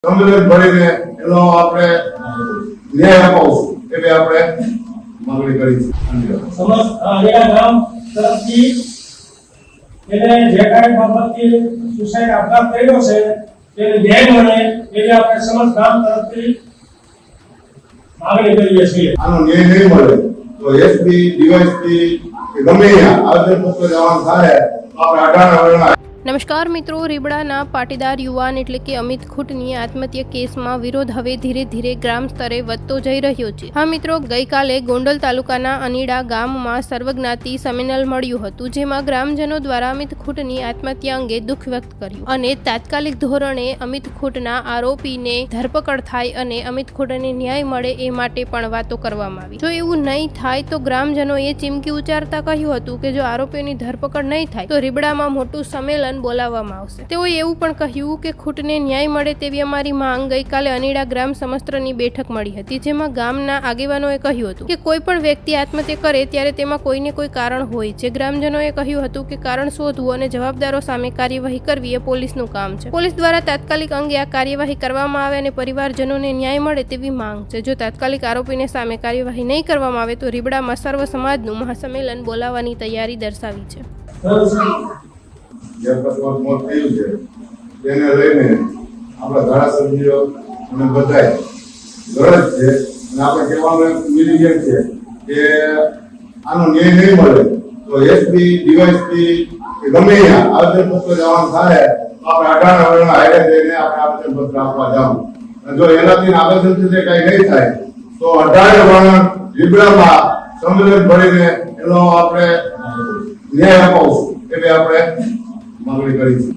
સંમેલન ભરીને એનો આપણે ન્યાય અપાવશું એટલે આપણે માંગણી કરી છે। સમસ્ત આલિયા ગામ તરફથી એને જે કાંઈ બાબતથી સુસાઇડ આપઘાત કર્યો છે તેને ન્યાય મળે એટલે આપણે સમસ્ત ગામ તરફથી માંગણી કરીએ છીએ। આનો ન્યાય નહીં મળે તો એસપી ડીવાયએસપી કે ગમે ત્યાં આવેદનપત્ર જવાનું થાય તો આપણે 18 વર્ષના। નમસ્કાર મિત્રો, રીબડાના પાટીદાર યુવાન એટલે કે અમિત ખૂટની આત્મહત્યા કેસમાં વિરોધ હવે ધીરે ધીરે ગ્રામ સ્તરે વધતો જઈ રહ્યો છે। હા મિત્રો, ગઈકાલે ગોંડલ તાલુકાના અનીડા ગામમાં સર્વજ્ઞાતિ સંમેલન મળ્યું હતું, જેમાં ગ્રામજનો દ્વારા અમિત ખૂટની આત્મહત્યા અંગે દુઃખ વ્યક્ત કર્યું અને તાત્કાલિક ધોરણે અમિત ખૂટના આરોપીને ધરપકડ થાય અને અમિત ખૂટને ન્યાય મળે એ માટે પણ વાતો કરવામાં આવી। જો એવું નહીં થાય તો ગ્રામજનોએ ચીમકી ઉચ્ચારતા કહ્યું હતું કે જો આરોપીઓની ધરપકડ નહીં થાય તો રીબડામાં મોટું સંમેલન બોલાવવામાં આવશે। તેઓએ એવું પણ કહ્યું કે ખૂટને ન્યાય મળે તેવી અમારી માંગ ગઈકાલે અનીડા ગ્રામ સમસ્ત્રની બેઠક મળી હતી, જેમાં ગામના આગેવાનોએ કહ્યું હતું કે કોઈ પણ વ્યક્તિ આત્મહત્યા કરે ત્યારે તેમાં કોઈને કોઈ કારણ હોય છે। ગ્રામજનોએ કહ્યું હતું કે કારણ શોધવું અને જવાબદારો સામે કાર્યવાહી કરવી એ પોલીસનું કામ છે। પોલીસ દ્વારા તાત્કાલિક અંગે આ કાર્યવાહી કરવામાં આવે અને પરિવારજનોને ન્યાય મળે તેવી માંગ છે। જો તાત્કાલિક આરોપીને સામે કાર્યવાહી નહીં કરવામાં આવે તો રીબડામાં સર્વ સમાજનું મહાસંમેલન બોલાવવાની તૈયારી દર્શાવી છે। જે અકસ્માત મોત થયું છે તેને લઈને આપણા ધારાસભ્યો અને બધાય ગરજ છે અને આપણે કહેવાનું મિલી ગયા છે કે આનો ન્યાય નહીં મળે તો એસપી ડીવાયએસપી કે ગમે ત્યાં આવેદનપત્ર જવાનું થાય તો આપણે 18 વર્ષના હાઈવે જઈને આપણે આવેદનપત્ર આપવા જાવ અને જો એનાથી આવેદનથી કંઈ નહીં થાય તો 18 વર્ષ રીબડામાં સંમેલન ભરીને એનો આપણે ન્યાય અપાવશું એટલે આપણે માંગણી કરી છે।